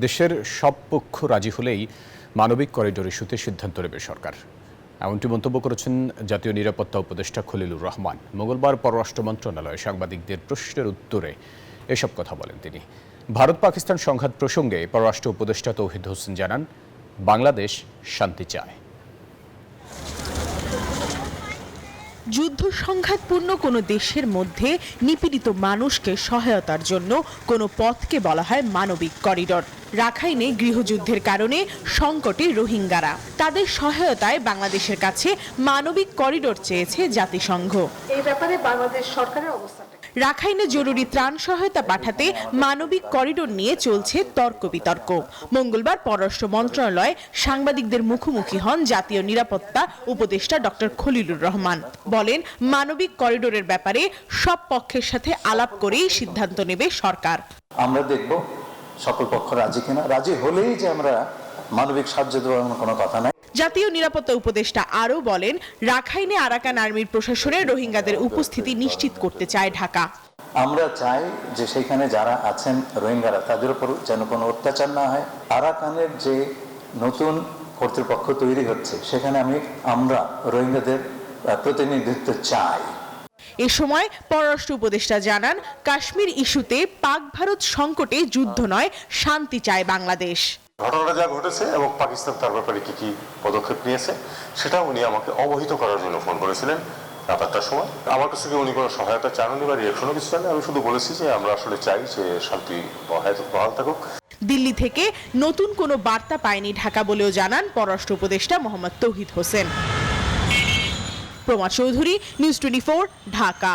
দেশের সব পক্ষ রাজি হলেই মানবিক করিডোর ইস্যুতে সিদ্ধান্ত নেবে সরকার, এমনটি মন্তব্য করেছেন জাতীয় নিরাপত্তা উপদেষ্টা খলিলুর রহমান। মঙ্গলবার পররাষ্ট্র মন্ত্রণালয়ে সাংবাদিকদের প্রশ্নের উত্তরে এসব কথা বলেন তিনি। ভারত পাকিস্তান সংঘাত প্রসঙ্গে পররাষ্ট্র উপদেষ্টা তৌহিদ হোসেন জানান, বাংলাদেশ শান্তি চায়। যুদ্ধ সংঘাতপূর্ণ কোনো দেশের মধ্যে নিপীড়িত মানুষকে সহায়তার জন্য কোনো পথকে বলা হয় মানবিক করিডোর। রাখাইনে গৃহযুদ্ধের কারণে সংকটে রোহিঙ্গারা, তাদের সহায়তায় বাংলাদেশের কাছে মানবিক করিডোর চেয়েছে জাতিসংঘ। এই ব্যাপারে বাংলাদেশ সরকারের অবস্থান। রাখাইনে জরুরি ত্রাণ সহায়তা পাঠাতে মানবিক করিডোর নিয়ে চলছে তর্ক বিতর্ক। মঙ্গলবার পররাষ্ট্র মন্ত্রণালয়ে সাংবাদিকদের মুখোমুখি হন জাতীয় নিরাপত্তা উপদেষ্টা ডক্টর খলিলুর রহমান। বলেন, মানবিক করিডোরের ব্যাপারে সব পক্ষের সাথে আলাপ করেই সিদ্ধান্ত নেবে সরকার। আমরা দেখব সকল পক্ষ রাজি কিনা, রাজি হলেই যে আমরা মানবিক সাহায্য দেওয়ার কোনো কথা নাই। জাতীয় নিরাপত্তা উপদেষ্টা আরও বলেন, রাখাইনে আরাকান আর্মির প্রশাসনে রোহিঙ্গাদের উপস্থিতি নিশ্চিত করতে চায় ঢাকা। আমরা চাই যে সেখানে যারা আছেন রোহিঙ্গারা, তাদের উপর যেন কোনো অত্যাচার না হয়। আরাকানের যে নতুন কর্তৃপক্ষ তৈরি হচ্ছে, সেখানে আমরা রোহিঙ্গাদের প্রতিনিধিত্ব চাই। এ সময় পররাষ্ট্র উপদেষ্টা জানান, কাশ্মীর ইস্যুতে পাক ভারত সংকটে যুদ্ধ নয়, শান্তি চায় বাংলাদেশ। ঘটনাটা যা ঘটেছে এবং পাকিস্তান তার ব্যাপারে কি কি পদক্ষেপ নিয়েছে সেটা উনি আমাকে অবহিত করার জন্য ফোন করেছিলেন রাত 8টার সময়। আমার কাছে উনি কোনো সহায়তা চাননি বা রিয়াকশনও কিছু চাননি। আমি শুধু বলেছি যে আমরা আসলে চাই যে শান্তি বহাল থাকুক। দিল্লি থেকে নতুন কোনো বার্তা পায়নি ঢাকা বলেও জানান পররাষ্ট্র উপদেষ্টা মোহাম্মদ তৌহিদ হোসেন। প্রমা চৌধুরী, নিউজ 24, ঢাকা।